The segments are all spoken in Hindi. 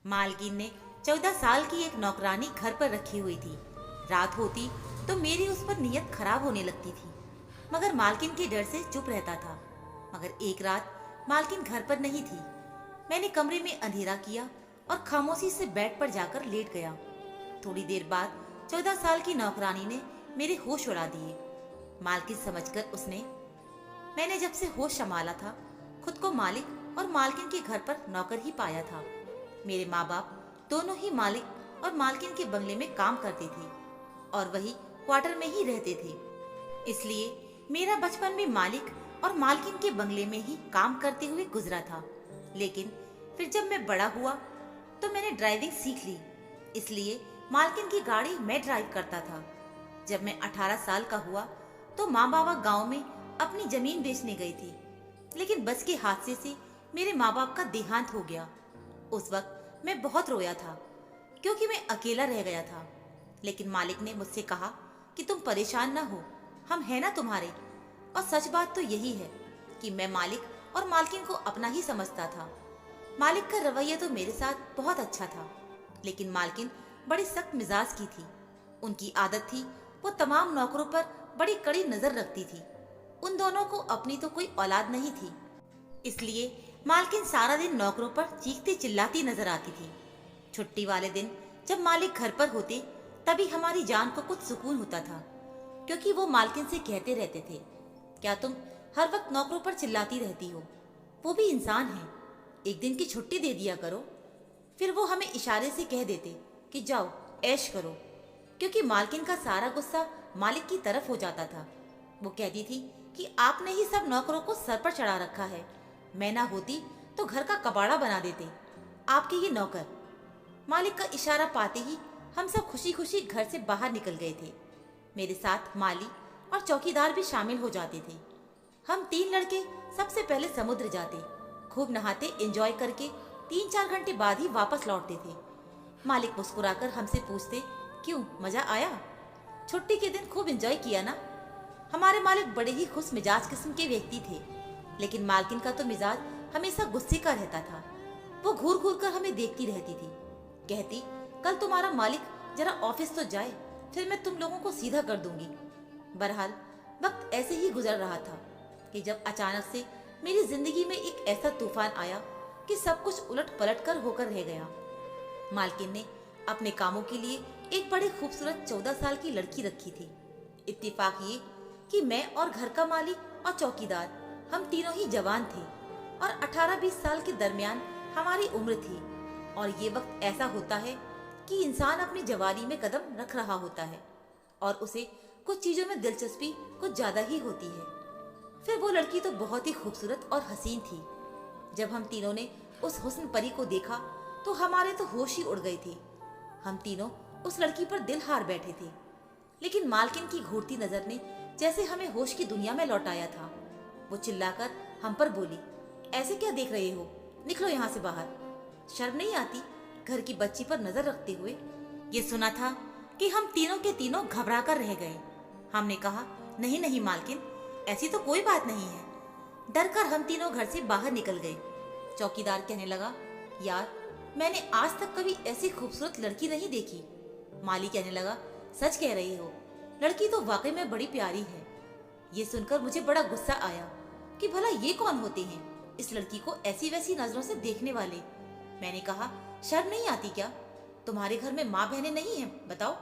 मालकिन ने 14 साल की एक नौकरानी घर पर रखी हुई थी। रात होती तो मेरी उस पर नीयत खराब होने लगती थी, मगर मालकिन के डर से चुप रहता था। मगर एक रात मालकिन घर पर नहीं थी। मैंने कमरे में अंधेरा किया और खामोशी से बेड पर जाकर लेट गया। थोड़ी देर बाद 14 साल की नौकरानी ने मेरे होश उड़ा दिए। मालकिन समझकर उसने, मैंने जब से होश संभाला था खुद को मालिक और मालकिन के घर पर नौकर ही पाया था। मेरे माँ बाप दोनों ही मालिक और मालकिन के बंगले में काम करते थे और वही क्वार्टर में ही रहते थे। इसलिए मेरा बचपन भी मालिक और मालकिन के बंगले में ही काम करते हुए गुजरा था। लेकिन फिर जब मैं बड़ा हुआ तो मैंने ड्राइविंग सीख ली, इसलिए मालकिन की गाड़ी मैं ड्राइव करता था। जब मैं 18 साल का हुआ तो माँ बाबा गांव में अपनी जमीन बेचने गए थे, लेकिन बस के हादसे से मेरे माँ बाप का देहांत हो गया। उस वक्त मैं बहुत रोया था क्योंकि मैं अकेला रह गया था। लेकिन मालिक ने मुझसे कहा कि तुम परेशान ना हो, हम हैं ना तुम्हारे। और सच बात तो यही है कि मैं मालिक और मालकिन को अपना ही समझता था। मालिक का रवैया तो मेरे साथ बहुत अच्छा था, लेकिन मालकिन बड़ी सख्त मिजाज की थी। उनकी आदत थी वो तमाम नौकरों पर बड़ी कड़ी नजर रखती थी। उन दोनों को अपनी तो कोई औलाद नहीं थी, इसलिए मालकिन सारा दिन नौकरों पर चीखती चिल्लाती नजर आती थी। छुट्टी वाले दिन जब मालिक घर पर होते तभी हमारी जान को कुछ सुकून होता था, क्योंकि वो मालकिन से कहते रहते थे, क्या तुम हर वक्त नौकरों पर चिल्लाती रहती हो? वो भी इंसान है, एक दिन की छुट्टी दे दिया करो। फिर वो हमें इशारे से कह देते कि जाओ ऐश करो, क्योंकि मालकिन का सारा गुस्सा मालिक की तरफ हो जाता था। वो कहती थी कि आपने ही सब नौकरों को सर पर चढ़ा रखा है, मैं ना होती तो घर का कबाड़ा बना देते आपके ये नौकर। मालिक का इशारा पाते ही हम सब खुशी खुशी घर से बाहर निकल गए थे। मेरे साथ माली और चौकीदार भी शामिल हो जाते थे। हम 3 लड़के सबसे पहले समुद्र जाते, खूब नहाते, एंजॉय करके 3-4 घंटे बाद ही वापस लौटते थे। मालिक मुस्कुराकर हमसे पूछते, क्यों, मजा आया? छुट्टी के दिन खूब एंजॉय किया ना? हमारे मालिक बड़े ही खुश मिजाज किस्म के व्यक्ति थे, लेकिन मालकिन का तो मिजाज हमेशा गुस्से का रहता था। वो घूर घूर कर हमें देखती रहती थी, कहती, कल तुम्हारा मालिक जरा ऑफिस तो जाए, फिर मैं तुम लोगों को सीधा कर दूंगी। बहरहाल वक्त ऐसे ही गुजर रहा था कि जब अचानक से मेरी जिंदगी में एक ऐसा तूफान आया कि सब कुछ उलट पलट कर होकर रह गया। मालकिन ने अपने कामों के लिए एक बड़ी खूबसूरत 14 साल की लड़की रखी थी। इत्तेफाक ये कि मैं और घर का मालिक और चौकीदार हम तीनों ही जवान थे और 18-20 साल के दरमियान हमारी उम्र थी। और ये वक्त ऐसा होता है कि इंसान अपनी जवानी में कदम रख रहा होता है और उसे कुछ चीजों में दिलचस्पी कुछ ज्यादा ही होती है। फिर वो लड़की तो बहुत ही खूबसूरत और हसीन थी। जब हम तीनों ने उस हुस्न परी को देखा तो हमारे तो होश ही उड़ गए थे। हम तीनों उस लड़की पर दिल हार बैठे थे, लेकिन मालकिन की घूरती नजर ने जैसे हमें होश की दुनिया में लौटाया था। वो चिल्लाकर हम पर बोली, ऐसे क्या देख रहे हो, निकलो यहाँ से बाहर। शर्म नहीं आती घर की बच्ची पर नजर रखते हुए? ये सुना था कि हम तीनों के तीनों घबरा कर रह गए। हमने कहा, नहीं नहीं मालकिन, ऐसी तो कोई बात नहीं है। डर कर हम तीनों घर से बाहर निकल गए। चौकीदार कहने लगा, यार मैंने आज तक कभी ऐसी खूबसूरत लड़की नहीं देखी। माली कहने लगा, सच कह रही हो, लड़की तो वाकई में बड़ी प्यारी है। ये सुनकर मुझे बड़ा गुस्सा आया कि भला ये कौन होते हैं इस लड़की को ऐसी वैसी नजरों से देखने वाले। मैंने कहा, शर्म नहीं आती क्या? तुम्हारे घर में माँ बहनें नहीं हैं, बताओ।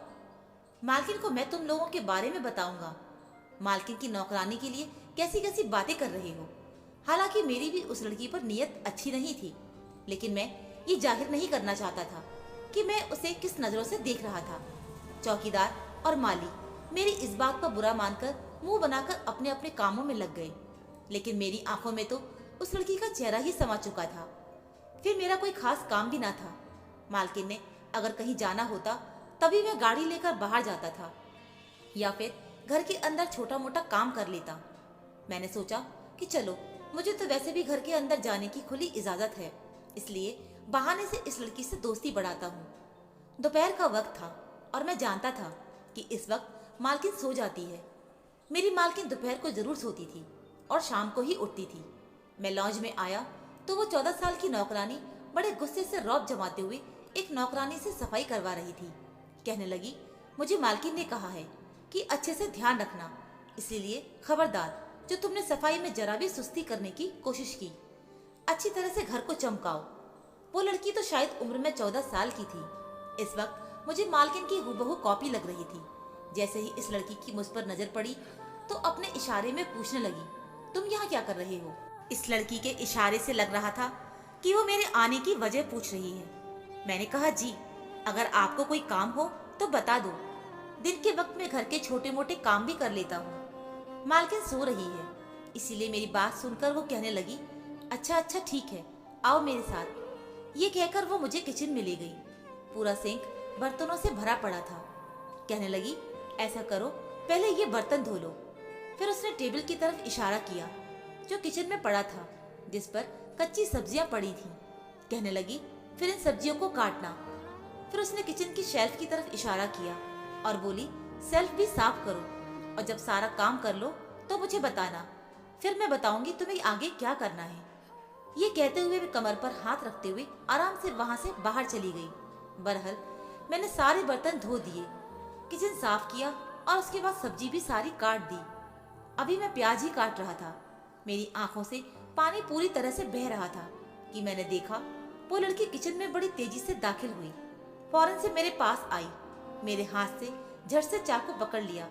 मालकिन को मैं तुम लोगों के बारे में बताऊंगा, मालकिन की नौकरानी के लिए कैसी कैसी बातें कर रहे हो। हालांकि मेरी भी उस लड़की पर नीयत अच्छी नहीं थी, लेकिन मैं ये जाहिर नहीं करना चाहता था कि मैं उसे किस नजरों से देख रहा था। चौकीदार और माली मेरी इस बात पर बुरा मानकर मुंह बनाकर अपने अपने कामों में लग गए, लेकिन मेरी आंखों में तो उस लड़की का चेहरा ही समा चुका था। फिर मेरा कोई खास काम भी ना था। मालकिन ने अगर कहीं जाना होता तभी मैं गाड़ी लेकर बाहर जाता था या फिर घर के अंदर छोटा मोटा काम कर लेता। मैंने सोचा कि चलो, मुझे तो वैसे भी घर के अंदर जाने की खुली इजाजत है, इसलिए बहाने से इस लड़की से दोस्ती बढ़ाता हूँ। दोपहर का वक्त था और मैं जानता था कि इस वक्त मालकिन सो जाती है। मेरी मालकिन दोपहर को जरूर सोती थी और शाम को ही उठती थी। मैं लॉन्ज में आया तो वो 14 साल की नौकरानी बड़े गुस्से से रौब जमाते हुए एक नौकरानी से सफाई करवा रही थी। कहने लगी, मुझे मालकिन ने कहा है कि अच्छे से ध्यान रखना, इसीलिए खबरदार जो तुमने सफाई में जरा भी सुस्ती करने की कोशिश की, अच्छी तरह से घर को चमकाओ। वो लड़की तो शायद उम्र में 14 साल की थी। इस वक्त मुझे मालकिन की हूबहू कॉपी लग रही थी। जैसे ही इस लड़की की मुझ पर नजर पड़ी तो अपने इशारे में पूछने लगी, तुम यहाँ क्या कर रहे हो? इस लड़की के इशारे से लग रहा था कि वो मेरे आने की वजह पूछ रही है। मैंने कहा, जी अगर आपको कोई काम हो तो बता दो, दिन के वक्त में घर के छोटे मोटे काम भी कर लेता हूँ। मालकिन सो रही है, इसीलिए मेरी बात सुनकर वो कहने लगी, अच्छा अच्छा ठीक है, आओ मेरे साथ। ये कहकर वो मुझे किचन में ले गई। पूरा सिंक बर्तनों से भरा पड़ा था। कहने लगी, ऐसा करो पहले ये बर्तन धो लो। फिर उसने टेबल की तरफ इशारा किया जो किचन में पड़ा था, जिस पर कच्ची सब्जियां पड़ी थीं। कहने लगी, फिर इन सब्जियों को काटना। फिर उसने किचन की शेल्फ की तरफ इशारा किया और बोली, शेल्फ भी साफ करो और जब सारा काम कर लो तो मुझे बताना, फिर मैं बताऊंगी तुम्हें आगे क्या करना है। ये कहते हुए वे कमर पर हाथ रखते हुए आराम से वहां से बाहर चली गई। बहरहाल मैंने सारे बर्तन धो दिए, किचन साफ किया और उसके बाद सब्जी भी सारी काट दी। अभी मैं प्याज ही काट रहा था, मेरी आंखों से पानी पूरी तरह से बह रहा था कि मैंने देखा वो लड़की किचन में बड़ी तेजी से दाखिल हुई। फौरन से मेरे पास आई, मेरे हाथ से झट से चाकू पकड़ लिया।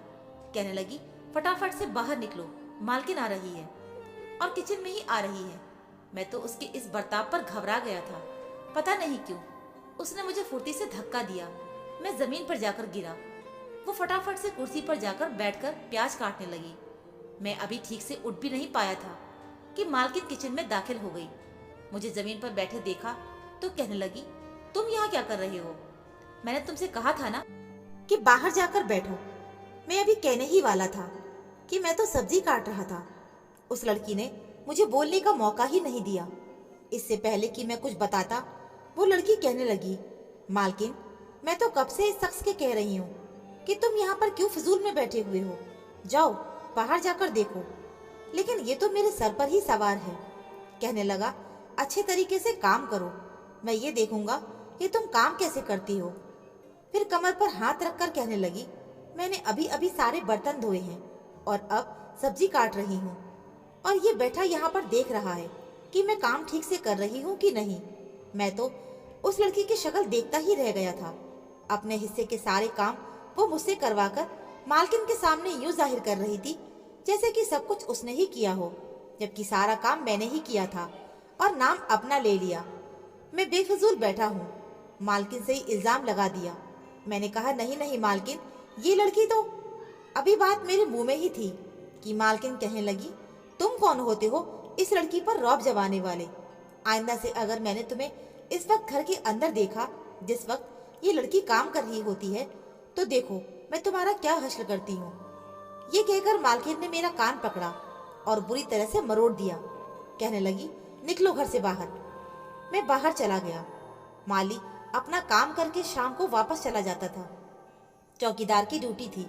कहने लगी, फटाफट से बाहर निकलो, मालकिन आ रही है और किचन में ही आ रही है। मैं तो उसके इस बर्ताव पर घबरा गया था। पता नहीं क्यों उसने मुझे फुर्ती से धक्का दिया। मैं जमीन पर जाकर गिरा। वो फटाफट से कुर्सी पर जाकर बैठकर प्याज काटने लगी। मैं अभी ठीक से उठ भी नहीं पाया था कि मालकिन किचन में दाखिल हो गई। मुझे जमीन पर बैठे देखा तो कहने लगी, तुम यहाँ क्या कर रहे हो? मैंने तुमसे कहा था ना कि बाहर जाकर बैठो। मैं अभी कहने ही वाला था कि मैं तो सब्जी काट रहा था। उस लड़की ने मुझे बोलने का मौका ही नहीं दिया। इससे पहले कि मैं कुछ बताता, वो लड़की कहने लगी, मालकिन मैं तो कब से इस शख्स के कह रही हूँ कि तुम यहाँ पर क्यों फिजूल में बैठे हुए हो, जाओ बाहर जाकर देखो। लेकिन ये तो मेरे सर पर ही सवार है। कहने लगा, अच्छे तरीके से काम करो, मैं ये देखूंगा कि तुम काम कैसे करती हो। फिर कमर पर हाथ रखकर कहने लगी, मैंने अभी अभी सारे बर्तन धोए हैं और अब सब्जी काट रही हूँ और ये बैठा यहाँ पर देख रहा है कि मैं काम ठीक से कर रही हूँ कि नहीं। मैं तो उस लड़की की शक्ल देखता ही रह गया था। अपने हिस्से के सारे काम वो मुझसे करवाकर मालकिन के सामने यूं जाहिर कर रही थी जैसे कि सब कुछ उसने ही किया हो, जबकि सारा काम मैंने ही किया था और नाम अपना ले लिया। मैं बेफिजूल बैठा हूँ, मालकिन से ही इल्जाम लगा दिया। मैंने कहा, नहीं नहीं मालकिन, ये लड़की तो। अभी बात मेरे मुंह में ही थी कि मालकिन कहने लगी, तुम कौन होते हो इस लड़की पर रौब जमाने वाले? आइंदा से अगर मैंने तुम्हें इस वक्त घर के अंदर देखा जिस वक्त ये लड़की काम कर रही होती है, तो देखो मैं तुम्हारा क्या हश्र करती हूँ। ये कहकर मालकिन ने मेरा कान पकड़ा और बुरी तरह से मरोड़ दिया। कहने लगी, निकलो घर से बाहर। मैं बाहर चला गया। माली अपना काम करके शाम को वापस चला जाता था। चौकीदार की ड्यूटी थी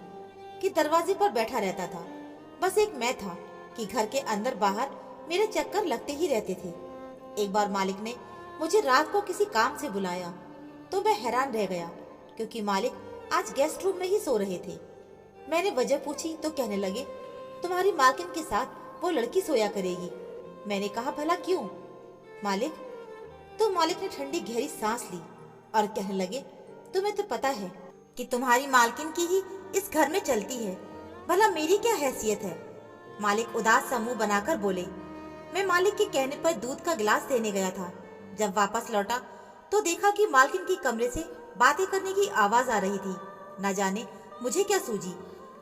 कि दरवाजे पर बैठा रहता था। बस एक मैं था कि घर के अंदर बाहर मेरे चक्कर लगते ही रहते थे। एक बार मालिक ने मुझे रात को किसी काम से बुलाया तो मैं हैरान रह गया, क्योंकि मालिक आज गेस्ट रूम में ही सो रहे थे। मैंने वजह पूछी तो कहने लगे, तुम्हारी मालकिन के साथ वो लड़की सोया करेगी। मैंने कहा, भला क्यों मालिक? तो मालिक ने ठंडी गहरी सांस ली और कहने लगे, तुम्हें तो पता है कि तुम्हारी मालकिन की ही इस घर में चलती है, भला मेरी क्या हैसियत है? मालिक उदास सा मुंह बनाकर बोले। मैं मालिक के कहने पर दूध का गिलास देने गया था। जब वापस लौटा तो देखा कि मालकिन की कमरे से बातें करने की आवाज आ रही थी। न जाने मुझे क्या सूझी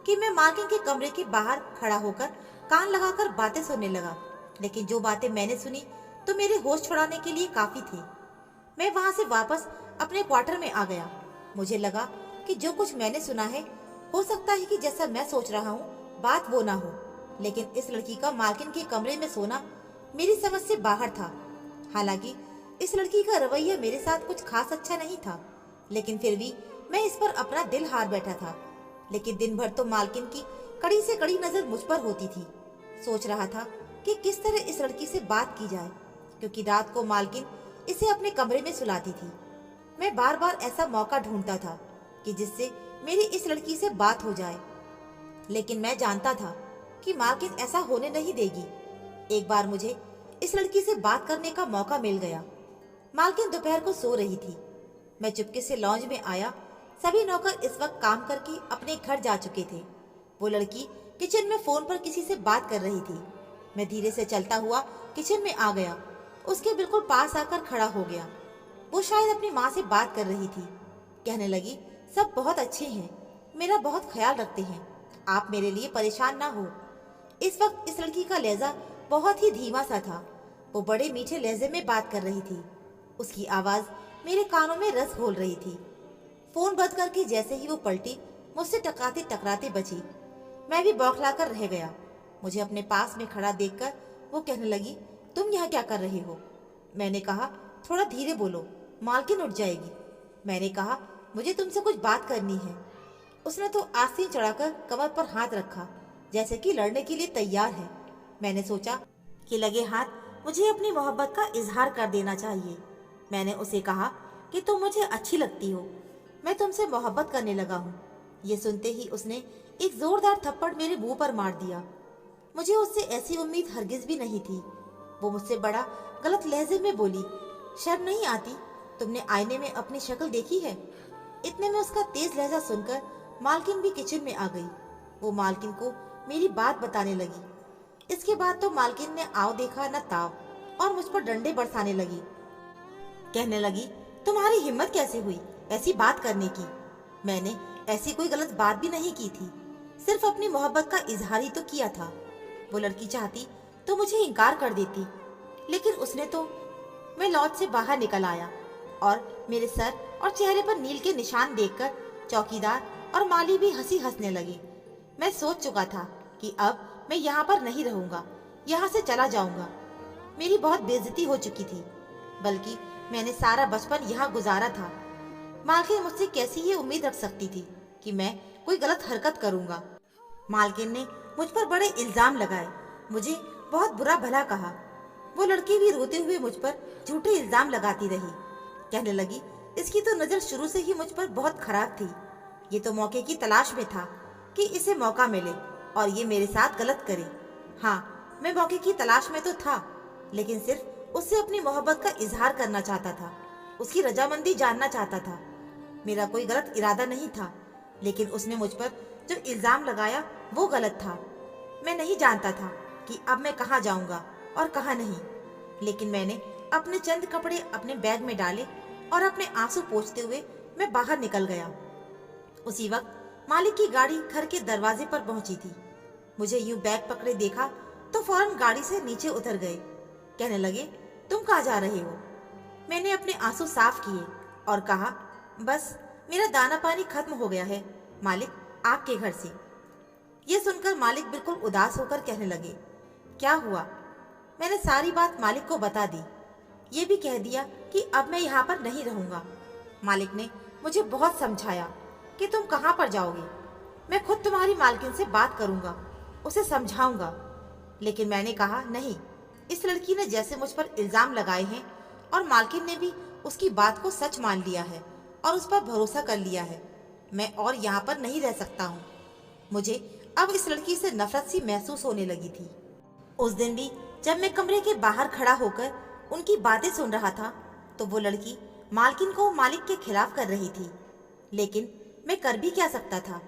कि मैं मालकिन के कमरे के बाहर खड़ा होकर कान लगाकर बातें सुनने लगा। लेकिन जो बातें मैंने सुनी तो मेरे होश छुड़ाने के लिए काफी थी। मैं वहां से वापस अपने क्वार्टर में आ गया। मुझे लगा कि जो कुछ मैंने सुना है, हो सकता है कि जैसा मैं सोच रहा हूँ बात वो ना हो, लेकिन इस लड़की का मालकिन के कमरे में सोना मेरी समझ से बाहर था। हालांकि इस लड़की का रवैया मेरे साथ कुछ खास अच्छा नहीं था, लेकिन फिर भी मैं इस पर अपना दिल हार बैठा था। लेकिन दिन भर तो मालकिन की कड़ी से कड़ी नजर मुझ पर होती थी। सोच रहा था कि किस तरह इस लड़की से बात की जाए, क्योंकि रात को मालकिन इसे अपने कमरे में सुलाती थी। मैं बार बार ऐसा मौका ढूंढता था कि जिससे मेरी इस लड़की से बात हो जाए, लेकिन मैं जानता था कि मालकिन ऐसा होने नहीं देगी। एक बार मुझे इस लड़की से बात करने का मौका मिल गया। मालकिन दोपहर को सो रही थी। मैं चुपके से लॉन्ज में आया। सभी नौकर इस वक्त काम करके अपने घर जा चुके थे। वो लड़की किचन में फोन पर किसी से बात कर रही थी। मैं धीरे से चलता हुआ किचन में आ गया। उसके बिल्कुल पास आकर खड़ा हो गया। वो शायद अपनी माँ से बात कर रही थी। कहने लगी, सब बहुत अच्छे हैं, मेरा बहुत ख्याल रखते हैं, आप मेरे लिए परेशान ना हो। इस वक्त इस लड़की का लहजा बहुत ही धीमा सा था। वो बड़े मीठे लहजे में बात कर रही थी। उसकी आवाज मेरे कानों में रस घोल रही थी। फोन बंद करके जैसे ही वो पलटी, मुझसे टकराते टकराते बची। मैं भी बौखलाकर रह गया। मुझे अपने पास में खड़ा देखकर वो कहने लगी, तुम यहाँ क्या कर रहे हो? मैंने कहा, थोड़ा धीरे बोलो, मालकिन उठ जाएगी। मैंने कहा, मुझे तुमसे कुछ बात करनी है। उसने तो आस्तीन चढ़ाकर कमर पर हाथ रखा, जैसे कि लड़ने के लिए तैयार है। मैंने सोचा कि लगे हाथ मुझे अपनी मोहब्बत का इजहार कर देना चाहिए। मैंने उसे कहा कि तुम मुझे अच्छी लगती हो, मैं तुमसे मोहब्बत करने लगा हूँ। ये सुनते ही उसने एक जोरदार थप्पड़ मेरे मुंह पर मार दिया। मुझे उससे ऐसी उम्मीद हरगिज भी नहीं थी। वो मुझसे बड़ा गलत लहजे में बोली, शर्म नहीं आती? तुमने आईने में अपनी शक्ल देखी है? इतने में उसका तेज लहजा सुनकर मालकिन भी किचन में आ गई। वो मालकिन को मेरी बात बताने लगी। इसके बाद तो मालकिन ने आओ देखा न ताव और मुझ पर डंडे बरसाने लगी। कहने लगी, तुम्हारी हिम्मत कैसे हुई ऐसी बात करने की? मैंने ऐसी कोई गलत बात भी नहीं की थी, सिर्फ अपनी मोहब्बत का इजहार ही तो किया था। वो लड़की चाहती तो मुझे इनकार कर देती, लेकिन उसने तो। मैं लॉज से बाहर निकल आया और मेरे सर और चेहरे पर नील के निशान देखकर चौकीदार और माली भी हंसी हंसने लगे। मैं सोच चुका था कि अब मैं यहाँ पर नहीं रहूंगा, यहाँ से चला जाऊंगा। मेरी बहुत बेइज्जती हो चुकी थी, बल्कि मैंने सारा बचपन यहाँ गुजारा था। मालकिन मुझसे कैसी ये उम्मीद रख सकती थी कि मैं कोई गलत हरकत करूंगा? मालकिन ने मुझ पर बड़े इल्जाम लगाए, मुझे बहुत बुरा भला कहा। वो लड़की भी रोते हुए मुझ पर झूठे इल्जाम लगाती रही। कहने लगी, इसकी तो नजर शुरू से ही मुझ पर बहुत खराब थी। ये तो मौके की तलाश में था कि इसे मौका मिले और ये मेरे साथ गलत करे। हाँ, मैं मौके की तलाश में तो था, लेकिन सिर्फ उससे अपनी मोहब्बत का इजहार करना चाहता था, उसकी रजामंदी जानना चाहता था। मेरा कोई गलत इरादा नहीं था, लेकिन उसने मुझ पर जो इल्जाम लगाया वो गलत था। मैं नहीं जानता था कि अब मैं कहाँ जाऊंगा और कहाँ नहीं, लेकिन मैंने अपने चंद कपड़े अपने बैग में डाले और अपने आंसू पोंछते हुए मैं बाहर निकल गया। उसी वक्त मालिक की गाड़ी घर के दरवाजे पर पहुंची थी। मुझे यूं बैग पकड़े देखा तो फौरन गाड़ी से नीचे उतर गए। कहने लगे, तुम कहाँ जा रहे हो? मैंने अपने आंसू साफ किए और कहा, बस मेरा दाना पानी खत्म हो गया है मालिक, आपके घर से। ये सुनकर मालिक बिल्कुल उदास होकर कहने लगे, क्या हुआ? मैंने सारी बात मालिक को बता दी। ये भी कह दिया कि अब मैं यहाँ पर नहीं रहूंगा। मालिक ने मुझे बहुत समझाया कि तुम कहाँ पर जाओगे, मैं खुद तुम्हारी मालकिन से बात करूंगा, उसे समझाऊंगा। लेकिन मैंने कहा, नहीं, इस लड़की ने जैसे मुझ पर इल्जाम लगाए हैं और मालकिन ने भी उसकी बात को सच मान लिया है और उस पर भरोसा कर लिया है, मैं और यहाँ पर नहीं रह सकता हूँ। मुझे अब इस लड़की से नफरत सी महसूस होने लगी थी। उस दिन भी जब मैं कमरे के बाहर खड़ा होकर उनकी बातें सुन रहा था, तो वो लड़की मालकिन को मालिक के खिलाफ कर रही थी। लेकिन मैं कर भी क्या सकता था?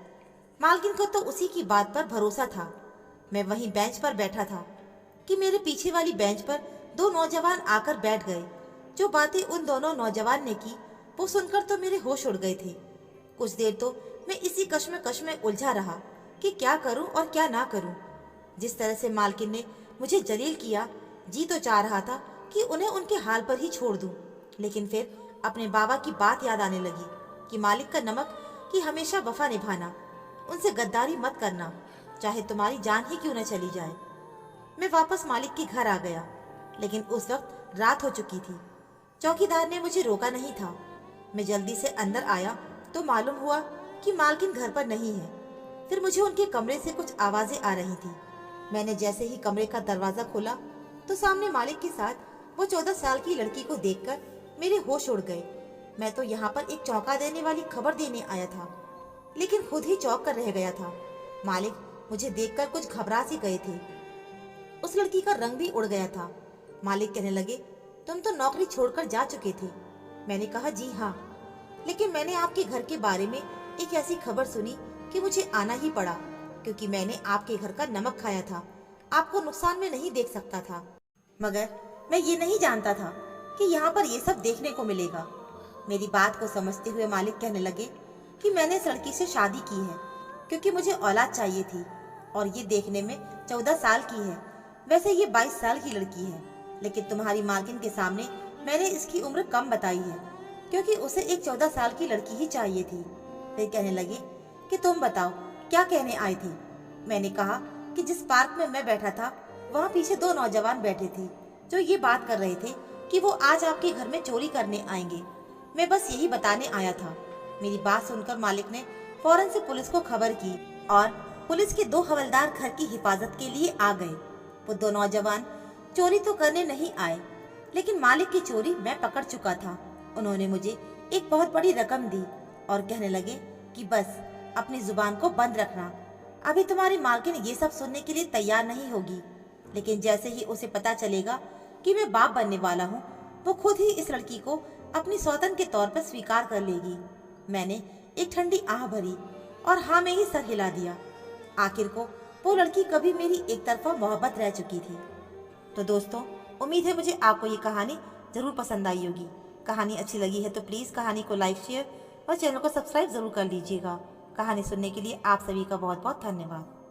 मालकिन को तो उसी की बात पर भरोसा था। मैं वहीं बेंच पर बैठा था कि मेरे पीछे वाली बेंच पर दो नौजवान आकर बैठ गए। जो बातें उन दोनों नौजवान ने की वो सुनकर तो मेरे होश उड़ गए थे। कुछ देर तो मैं इसी कश्मकश में उलझा रहा कि क्या करूं और क्या ना करूं। जिस तरह से मालकिन ने मुझे जलील किया, जी तो चाह रहा था कि उन्हें उनके हाल पर ही छोड़ दूं, लेकिन फिर अपने बाबा की बात याद आने लगी कि मालिक का नमक कि हमेशा वफा निभाना, उनसे गद्दारी मत करना, चाहे तुम्हारी जान ही क्यों न चली जाए। मैं वापस मालिक के घर आ गया, लेकिन उस वक्त रात हो चुकी थी। चौकीदार ने मुझे रोका नहीं था। मैं जल्दी से अंदर आया तो मालूम हुआ कि मालकिन घर पर नहीं है। फिर मुझे उनके कमरे से कुछ आवाजें आ रही थी। मैंने जैसे ही कमरे का दरवाजा खोला तो सामने मालिक के साथ वो 14 साल की लड़की को देखकर मेरे होश उड़ गए। मैं तो यहाँ पर एक चौंका देने वाली खबर देने आया था, लेकिन खुद ही चौंक कर रह गया था। मालिक मुझे देखकर कुछ घबरा सी गए थे। उस लड़की का रंग भी उड़ गया था। मालिक कहने लगे, तुम तो नौकरी छोड़कर जा चुके थे। मैंने कहा, जी हाँ, लेकिन मैंने आपके घर के बारे में एक ऐसी खबर सुनी कि मुझे आना ही पड़ा, क्योंकि मैंने आपके घर का नमक खाया था। आपको नुकसान में नहीं देख सकता था, मगर मैं ये नहीं जानता था कि यहाँ पर ये सब देखने को मिलेगा। मेरी बात को समझते हुए मालिक कहने लगे कि मैंने इस लड़की से शादी की है क्योंकि मुझे औलाद चाहिए थी, और ये देखने में 14 साल की है। वैसे ये 22 साल की लड़की है, लेकिन तुम्हारी मालकिन के सामने मैंने इसकी उम्र कम बताई है क्योंकि उसे एक 14 साल की लड़की ही चाहिए थी। वे कहने लगे कि तुम बताओ क्या कहने आए थे। मैंने कहा कि जिस पार्क में मैं बैठा था वहाँ पीछे 2 नौजवान बैठे थे जो ये बात कर रहे थे कि वो आज आपके घर में चोरी करने आएंगे। मैं बस यही बताने आया था। मेरी बात सुनकर मालिक ने फौरन से पुलिस को खबर की और पुलिस के 2 हवलदार घर की हिफाजत के लिए आ गए। वो 2 नौजवान चोरी तो करने नहीं आए, लेकिन मालिक की चोरी मैं पकड़ चुका था। उन्होंने मुझे एक बहुत बड़ी रकम दी और कहने लगे कि बस अपनी जुबान को बंद रखना। अभी तुम्हारी मालकिन ये सब सुनने के लिए तैयार नहीं होगी, लेकिन जैसे ही उसे पता चलेगा कि मैं बाप बनने वाला हूँ, वो खुद ही इस लड़की को अपनी सौतन के तौर पर स्वीकार कर लेगी। मैंने एक ठंडी आह भरी और हाँ में ही सर हिला दिया। आखिर को वो लड़की कभी मेरी एक तरफा मोहब्बत रह चुकी थी। तो दोस्तों, उम्मीद है मुझे आपको ये कहानी जरूर पसंद आई होगी। कहानी अच्छी लगी है तो प्लीज़ कहानी को लाइक, शेयर और चैनल को सब्सक्राइब जरूर कर लीजिएगा। कहानी सुनने के लिए आप सभी का बहुत बहुत धन्यवाद।